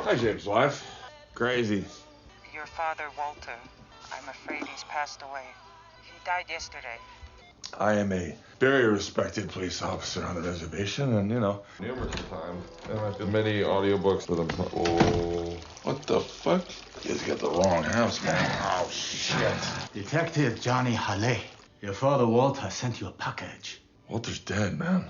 Hi, James' wife. Crazy. Your father, Walter, I'm afraid he's passed away. He died yesterday. I am a very respected police officer on the reservation, and numerous times. And I've done many audiobooks with him. Oh, what the fuck? You guys got the wrong house, man. Oh, shit. Detective Johnny Halle, your father Walter sent you a package. Walter's dead, man.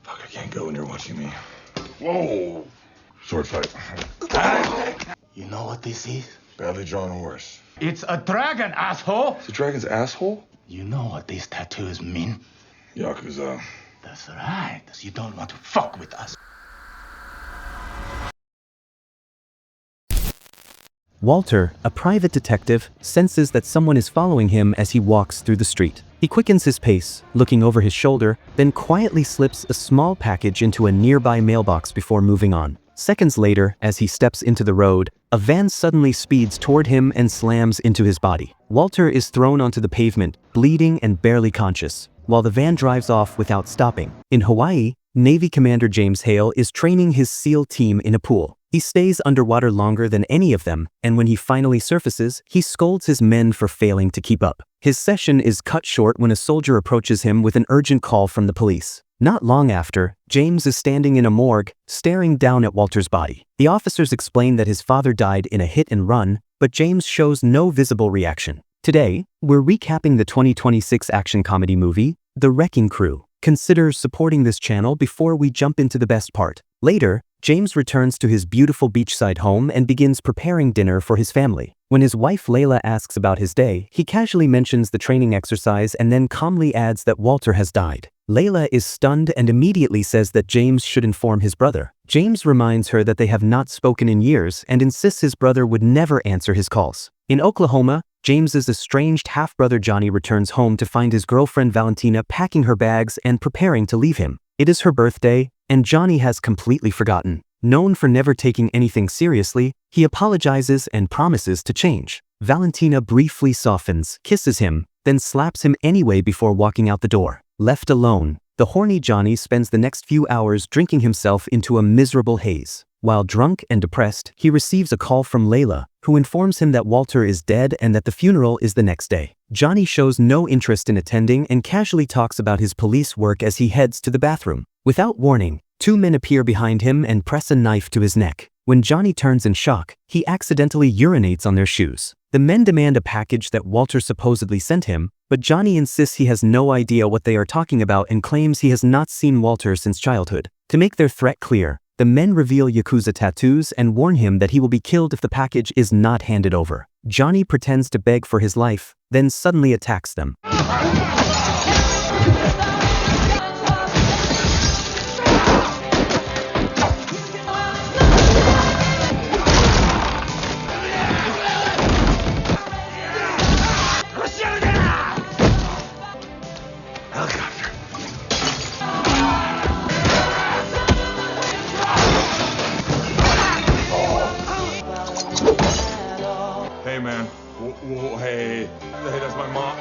Fuck, I can't go when you're watching me. Whoa! Sword fight. You know what this is? Badly drawn horse. It's a dragon, asshole! It's a dragon's asshole? You know what these tattoos mean? Yakuza. That's right. You don't want to fuck with us. Walter, a private detective, senses that someone is following him as he walks through the street. He quickens his pace, looking over his shoulder, then quietly slips a small package into a nearby mailbox before moving on. Seconds later, as he steps into the road, a van suddenly speeds toward him and slams into his body. Walter is thrown onto the pavement, bleeding and barely conscious, while the van drives off without stopping. In Hawaii, Navy Commander James Hale is training his SEAL team in a pool. He stays underwater longer than any of them, and when he finally surfaces, he scolds his men for failing to keep up. His session is cut short when a soldier approaches him with an urgent call from the police. Not long after, James is standing in a morgue, staring down at Walter's body. The officers explain that his father died in a hit and run, but James shows no visible reaction. Today, we're recapping the 2026 action comedy movie, The Wrecking Crew. Consider supporting this channel before we jump into the best part. Later, James returns to his beautiful beachside home and begins preparing dinner for his family. When his wife Layla asks about his day, he casually mentions the training exercise and then calmly adds that Walter has died. Layla is stunned and immediately says that James should inform his brother. James reminds her that they have not spoken in years and insists his brother would never answer his calls. In Oklahoma, James's estranged half-brother Johnny returns home to find his girlfriend Valentina packing her bags and preparing to leave him. It is her birthday, and Johnny has completely forgotten. Known for never taking anything seriously, he apologizes and promises to change. Valentina briefly softens, kisses him, then slaps him anyway before walking out the door. Left alone, the horny Johnny spends the next few hours drinking himself into a miserable haze. While drunk and depressed, he receives a call from Layla, who informs him that Walter is dead and that the funeral is the next day. Johnny shows no interest in attending and casually talks about his police work as he heads to the bathroom. Without warning, two men appear behind him and press a knife to his neck. When Johnny turns in shock, he accidentally urinates on their shoes. The men demand a package that Walter supposedly sent him, but Johnny insists he has no idea what they are talking about and claims he has not seen Walter since childhood. To make their threat clear, the men reveal Yakuza tattoos and warn him that he will be killed if the package is not handed over. Johnny pretends to beg for his life, then suddenly attacks them. Hey, man. Whoa, hey. Hey, that's my mom.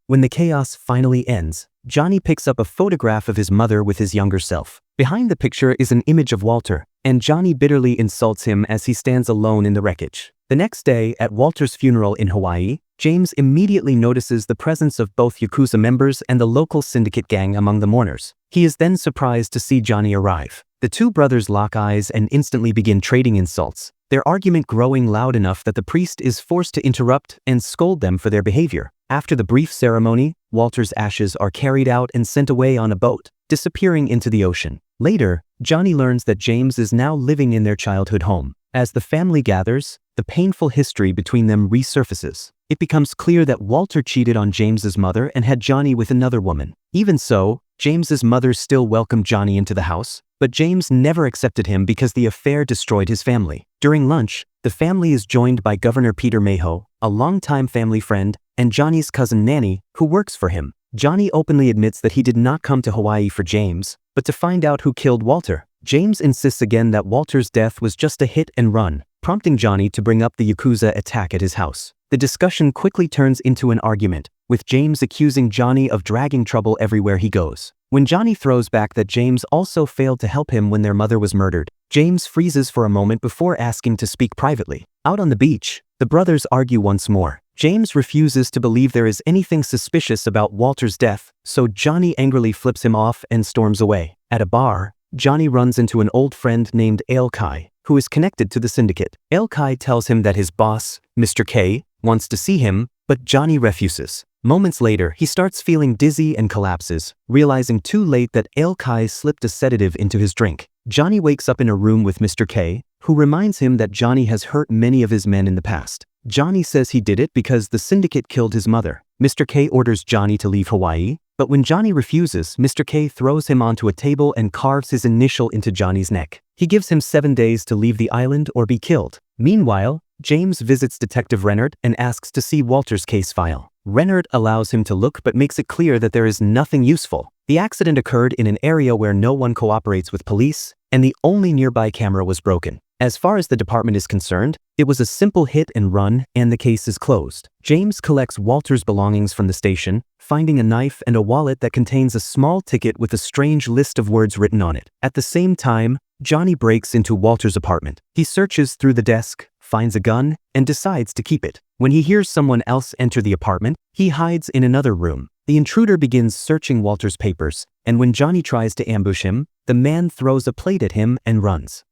When the chaos finally ends, Johnny picks up a photograph of his mother with his younger self. Behind the picture is an image of Walter, and Johnny bitterly insults him as he stands alone in the wreckage. The next day, at Walter's funeral in Hawaii, James immediately notices the presence of both Yakuza members and the local syndicate gang among the mourners. He is then surprised to see Johnny arrive. The two brothers lock eyes and instantly begin trading insults, their argument growing loud enough that the priest is forced to interrupt and scold them for their behavior. After the brief ceremony, Walter's ashes are carried out and sent away on a boat, disappearing into the ocean. Later, Johnny learns that James is now living in their childhood home. As the family gathers, the painful history between them resurfaces. It becomes clear that Walter cheated on James's mother and had Johnny with another woman. Even so, James's mother still welcomed Johnny into the house, but James never accepted him because the affair destroyed his family. During lunch, the family is joined by Governor Peter Mayhew, a longtime family friend, and Johnny's cousin Nanny, who works for him. Johnny openly admits that he did not come to Hawaii for James, but to find out who killed Walter. James insists again that Walter's death was just a hit and run, prompting Johnny to bring up the Yakuza attack at his house. The discussion quickly turns into an argument, with James accusing Johnny of dragging trouble everywhere he goes. When Johnny throws back that James also failed to help him when their mother was murdered, James freezes for a moment before asking to speak privately. Out on the beach, the brothers argue once more. James refuses to believe there is anything suspicious about Walter's death, so Johnny angrily flips him off and storms away. At a bar, Johnny runs into an old friend named Kai, who is connected to the syndicate. Kai tells him that his boss, Mr. K, wants to see him, but Johnny refuses. Moments later, he starts feeling dizzy and collapses, realizing too late that Kai slipped a sedative into his drink. Johnny wakes up in a room with Mr. K, who reminds him that Johnny has hurt many of his men in the past. Johnny says he did it because the syndicate killed his mother. Mr. K orders Johnny to leave Hawaii, but when Johnny refuses, Mr. K throws him onto a table and carves his initial into Johnny's neck. He gives him 7 days to leave the island or be killed. Meanwhile, James visits Detective Rennert and asks to see Walter's case file. Rennert allows him to look but makes it clear that there is nothing useful. The accident occurred in an area where no one cooperates with police, and the only nearby camera was broken. As far as the department is concerned, it was a simple hit and run, and the case is closed. James collects Walter's belongings from the station, finding a knife and a wallet that contains a small ticket with a strange list of words written on it. At the same time, Johnny breaks into Walter's apartment. He searches through the desk, finds a gun, and decides to keep it. When he hears someone else enter the apartment, he hides in another room. The intruder begins searching Walter's papers, and when Johnny tries to ambush him, the man throws a plate at him and runs.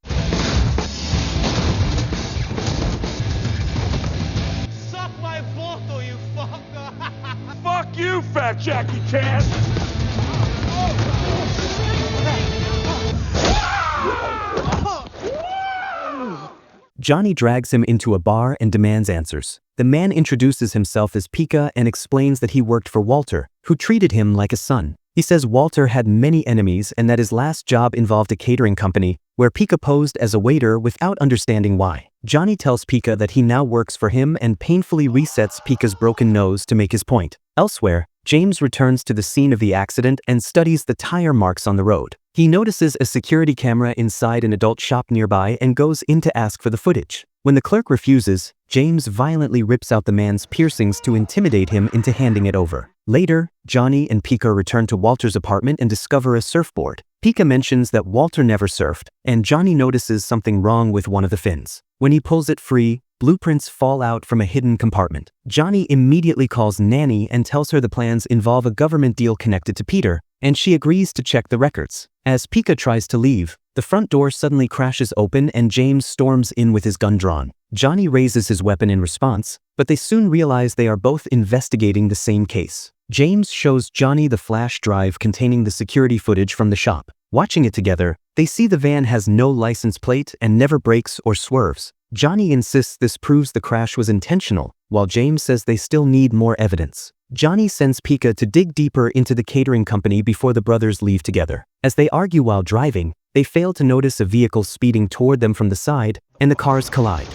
Suck my bottle, you fucker! Fuck you, fat Jackie Chan! Johnny drags him into a bar and demands answers. The man introduces himself as Pika and explains that he worked for Walter, who treated him like a son. He says Walter had many enemies and that his last job involved a catering company, where Pika posed as a waiter without understanding why. Johnny tells Pika that he now works for him and painfully resets Pika's broken nose to make his point. Elsewhere, James returns to the scene of the accident and studies the tire marks on the road. He notices a security camera inside an adult shop nearby and goes in to ask for the footage. When the clerk refuses, James violently rips out the man's piercings to intimidate him into handing it over. Later, Johnny and Pika return to Walter's apartment and discover a surfboard. Pika mentions that Walter never surfed, and Johnny notices something wrong with one of the fins. When he pulls it free, blueprints fall out from a hidden compartment. Johnny immediately calls Nanny and tells her the plans involve a government deal connected to Peter, and she agrees to check the records. As Pika tries to leave, the front door suddenly crashes open and James storms in with his gun drawn. Johnny raises his weapon in response, but they soon realize they are both investigating the same case. James shows Johnny the flash drive containing the security footage from the shop. Watching it together, they see the van has no license plate and never brakes or swerves. Johnny insists this proves the crash was intentional, while James says they still need more evidence. Johnny sends Pika to dig deeper into the catering company before the brothers leave together. As they argue while driving, they fail to notice a vehicle speeding toward them from the side, and the cars collide.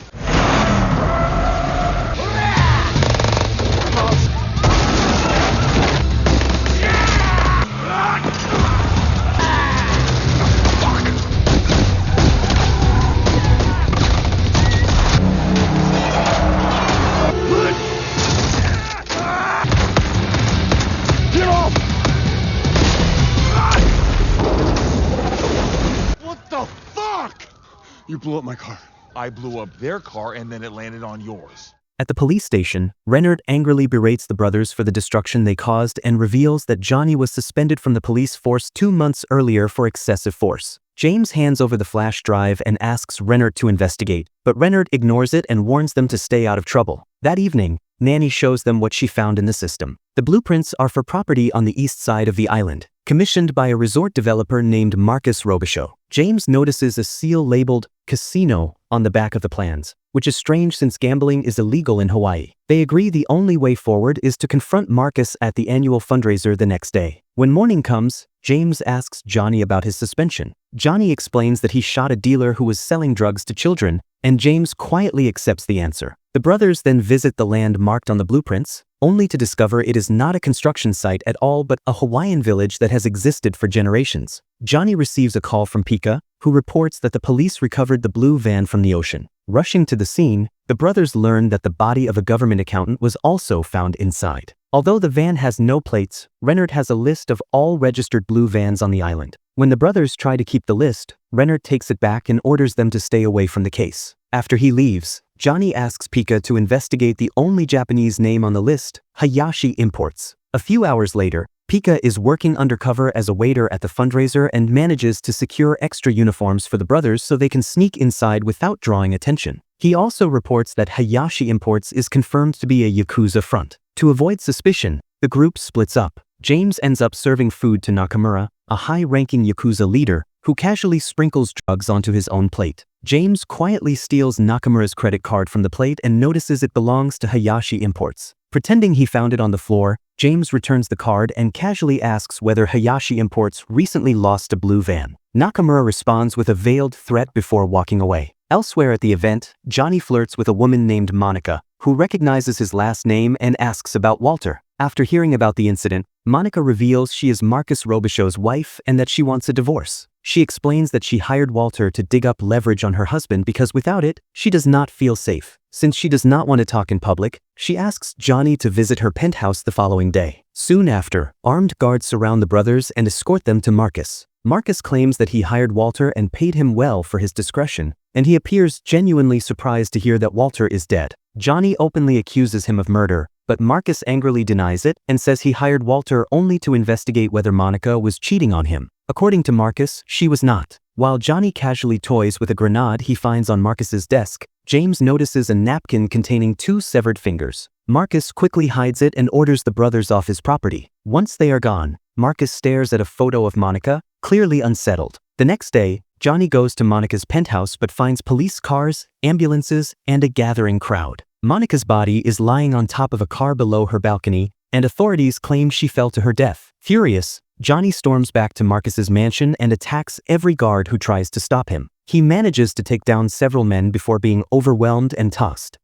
You blew up my car. I blew up their car and then it landed on yours. At the police station, Rennert angrily berates the brothers for the destruction they caused and reveals that Johnny was suspended from the police force 2 months earlier for excessive force. James hands over the flash drive and asks Rennert to investigate, but Rennert ignores it and warns them to stay out of trouble. That evening, Nanny shows them what she found in the system. The blueprints are for property on the east side of the island, commissioned by a resort developer named Marcus Robichaud. James notices a seal labeled Casino on the back of the plans, which is strange since gambling is illegal in Hawaii. They agree the only way forward is to confront Marcus at the annual fundraiser the next day. When morning comes, James asks Johnny about his suspension. Johnny explains that he shot a dealer who was selling drugs to children, and James quietly accepts the answer. The brothers then visit the land marked on the blueprints, only to discover it is not a construction site at all but a Hawaiian village that has existed for generations. Johnny receives a call from Pika, who reports that the police recovered the blue van from the ocean. Rushing to the scene, the brothers learn that the body of a government accountant was also found inside. Although the van has no plates, Renard has a list of all registered blue vans on the island. When the brothers try to keep the list, Renard takes it back and orders them to stay away from the case. After he leaves, Johnny asks Pika to investigate the only Japanese name on the list, Hayashi Imports. A few hours later, Pika is working undercover as a waiter at the fundraiser and manages to secure extra uniforms for the brothers so they can sneak inside without drawing attention. He also reports that Hayashi Imports is confirmed to be a Yakuza front. To avoid suspicion, the group splits up. James ends up serving food to Nakamura, a high-ranking Yakuza leader, who casually sprinkles drugs onto his own plate. James quietly steals Nakamura's credit card from the plate and notices it belongs to Hayashi Imports. Pretending he found it on the floor, James returns the card and casually asks whether Hayashi Imports recently lost a blue van. Nakamura responds with a veiled threat before walking away. Elsewhere at the event, Johnny flirts with a woman named Monica, who recognizes his last name and asks about Walter. After hearing about the incident, Monica reveals she is Marcus Robichaux's wife and that she wants a divorce. She explains that she hired Walter to dig up leverage on her husband because without it, she does not feel safe. Since she does not want to talk in public, she asks Johnny to visit her penthouse the following day. Soon after, armed guards surround the brothers and escort them to Marcus. Marcus claims that he hired Walter and paid him well for his discretion, and he appears genuinely surprised to hear that Walter is dead. Johnny openly accuses him of murder, but Marcus angrily denies it and says he hired Walter only to investigate whether Monica was cheating on him. According to Marcus, she was not. While Johnny casually toys with a grenade he finds on Marcus's desk, James notices a napkin containing 2 severed fingers. Marcus quickly hides it and orders the brothers off his property. Once they are gone, Marcus stares at a photo of Monica, clearly unsettled. The next day, Johnny goes to Monica's penthouse but finds police cars, ambulances, and a gathering crowd. Monica's body is lying on top of a car below her balcony, and authorities claim she fell to her death. Furious, Johnny storms back to Marcus's mansion and attacks every guard who tries to stop him. He manages to take down several men before being overwhelmed and tossed.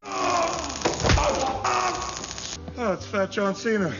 Oh, it's Fat John Cena.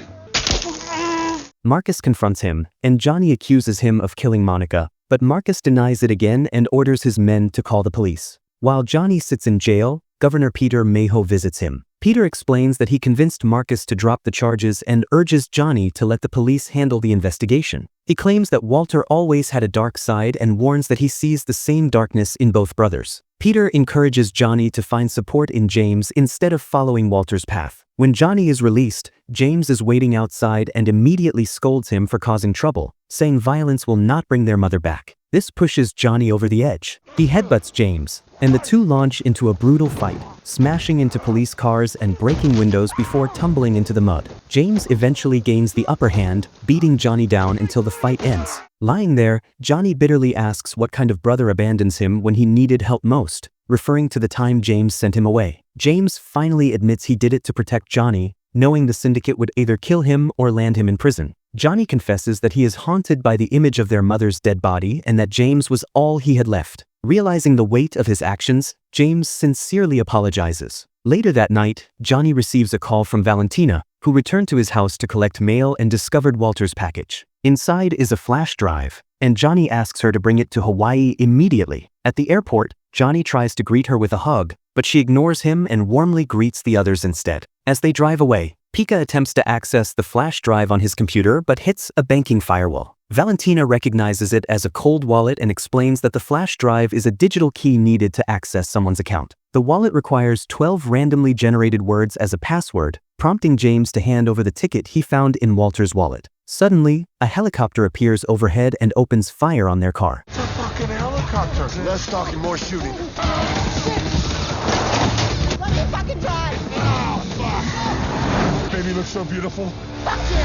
Marcus confronts him, and Johnny accuses him of killing Monica, but Marcus denies it again and orders his men to call the police. While Johnny sits in jail, Governor Peter Mayhew visits him. Peter explains that he convinced Marcus to drop the charges and urges Johnny to let the police handle the investigation. He claims that Walter always had a dark side and warns that he sees the same darkness in both brothers. Peter encourages Johnny to find support in James instead of following Walter's path. When Johnny is released, James is waiting outside and immediately scolds him for causing trouble, saying violence will not bring their mother back. This pushes Johnny over the edge. He headbutts James, and the two launch into a brutal fight, smashing into police cars and breaking windows before tumbling into the mud. James eventually gains the upper hand, beating Johnny down until the fight ends. Lying there, Johnny bitterly asks what kind of brother abandons him when he needed help most, referring to the time James sent him away. James finally admits he did it to protect Johnny, knowing the syndicate would either kill him or land him in prison. Johnny confesses that he is haunted by the image of their mother's dead body and that James was all he had left. Realizing the weight of his actions, James sincerely apologizes. Later that night, Johnny receives a call from Valentina, who returned to his house to collect mail and discovered Walter's package. Inside is a flash drive, and Johnny asks her to bring it to Hawaii immediately. At the airport, Johnny tries to greet her with a hug, but she ignores him and warmly greets the others instead. As they drive away, Pika attempts to access the flash drive on his computer but hits a banking firewall. Valentina recognizes it as a cold wallet and explains that the flash drive is a digital key needed to access someone's account. The wallet requires 12 randomly generated words as a password, prompting James to hand over the ticket he found in Walter's wallet. Suddenly, a helicopter appears overhead and opens fire on their car. It's a fucking helicopter. Less talking, more shooting. Let me fucking drive! Oh, fuck. Baby looks so beautiful. Fuck you!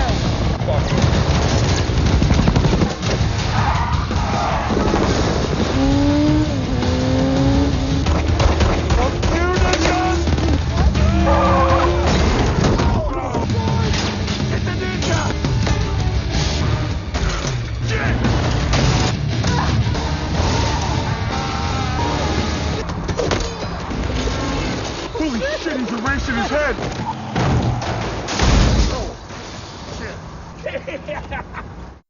Fuck. Holy shit, he's erasing his head.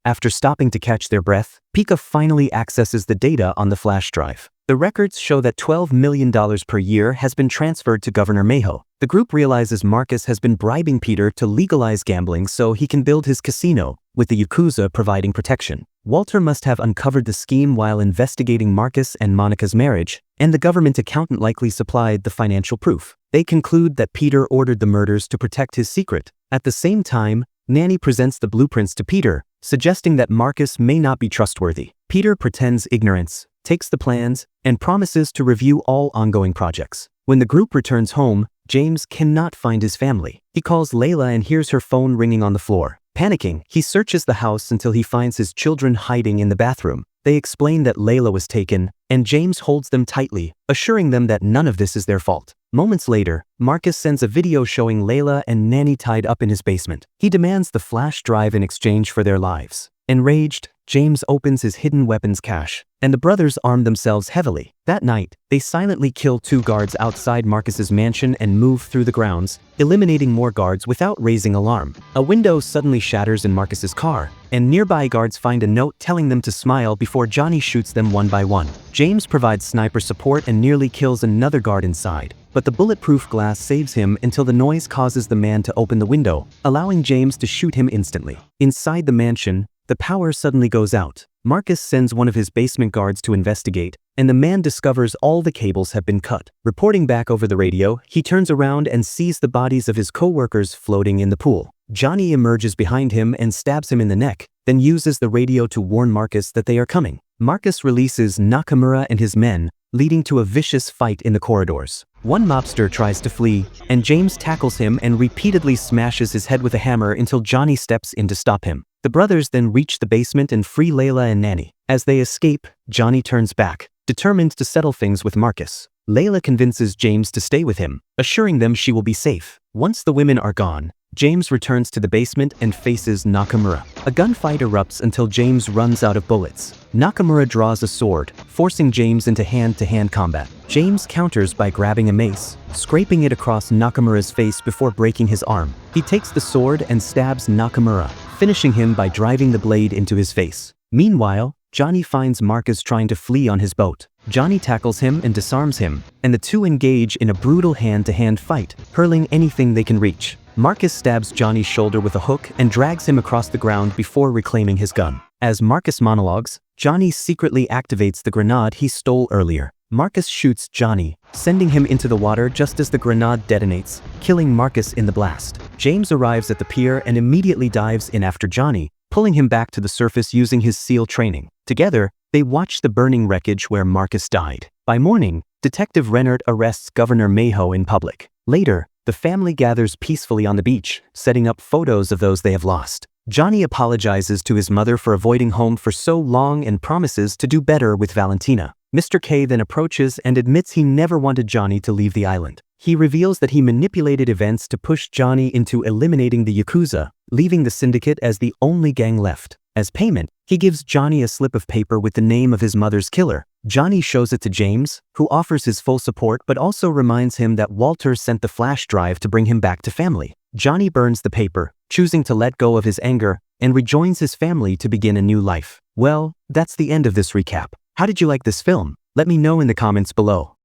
After stopping to catch their breath, Pika finally accesses the data on the flash drive. The records show that $12 million per year has been transferred to Governor Mayho. The group realizes Marcus has been bribing Peter to legalize gambling so he can build his casino, with the Yakuza providing protection. Walter must have uncovered the scheme while investigating Marcus and Monica's marriage, and the government accountant likely supplied the financial proof. They conclude that Peter ordered the murders to protect his secret. At the same time, Nanny presents the blueprints to Peter, suggesting that Marcus may not be trustworthy. Peter pretends ignorance, takes the plans, and promises to review all ongoing projects. When the group returns home, James cannot find his family. He calls Layla and hears her phone ringing on the floor. Panicking, he searches the house until he finds his children hiding in the bathroom. They explain that Layla was taken, and James holds them tightly, assuring them that none of this is their fault. Moments later, Marcus sends a video showing Layla and Nanny tied up in his basement. He demands the flash drive in exchange for their lives. Enraged, James opens his hidden weapons cache, and the brothers arm themselves heavily. That night, they silently kill 2 guards outside Marcus's mansion and move through the grounds, eliminating more guards without raising alarm. A window suddenly shatters in Marcus's car, and nearby guards find a note telling them to smile before Johnny shoots them one by one. James provides sniper support and nearly kills another guard inside, but the bulletproof glass saves him until the noise causes the man to open the window, allowing James to shoot him instantly. Inside the mansion, the power suddenly goes out. Marcus sends one of his basement guards to investigate, and the man discovers all the cables have been cut. Reporting back over the radio, he turns around and sees the bodies of his co-workers floating in the pool. Johnny emerges behind him and stabs him in the neck, then uses the radio to warn Marcus that they are coming. Marcus releases Nakamura and his men, leading to a vicious fight in the corridors. One mobster tries to flee, and James tackles him and repeatedly smashes his head with a hammer until Johnny steps in to stop him. The brothers then reach the basement and free Layla and Nanny. As they escape, Johnny turns back, determined to settle things with Marcus. Layla convinces James to stay with him, assuring them she will be safe. Once the women are gone, James returns to the basement and faces Nakamura. A gunfight erupts until James runs out of bullets. Nakamura draws a sword, forcing James into hand-to-hand combat. James counters by grabbing a mace, scraping it across Nakamura's face before breaking his arm. He takes the sword and stabs Nakamura, finishing him by driving the blade into his face. Meanwhile, Johnny finds Marcus trying to flee on his boat. Johnny tackles him and disarms him, and the two engage in a brutal hand-to-hand fight, hurling anything they can reach. Marcus stabs Johnny's shoulder with a hook and drags him across the ground before reclaiming his gun. As Marcus monologues, Johnny secretly activates the grenade he stole earlier. Marcus shoots Johnny, sending him into the water just as the grenade detonates, killing Marcus in the blast. James arrives at the pier and immediately dives in after Johnny, pulling him back to the surface using his SEAL training. Together, they watch the burning wreckage where Marcus died. By morning, Detective Rennert arrests Governor Mayho in public. Later, the family gathers peacefully on the beach, setting up photos of those they have lost. Johnny apologizes to his mother for avoiding home for so long and promises to do better with Valentina. Mr. K then approaches and admits he never wanted Johnny to leave the island. He reveals that he manipulated events to push Johnny into eliminating the Yakuza, leaving the syndicate as the only gang left. As payment, he gives Johnny a slip of paper with the name of his mother's killer. Johnny shows it to James, who offers his full support but also reminds him that Walter sent the flash drive to bring him back to family. Johnny burns the paper, choosing to let go of his anger, and rejoins his family to begin a new life. Well, that's the end of this recap. How did you like this film? Let me know in the comments below.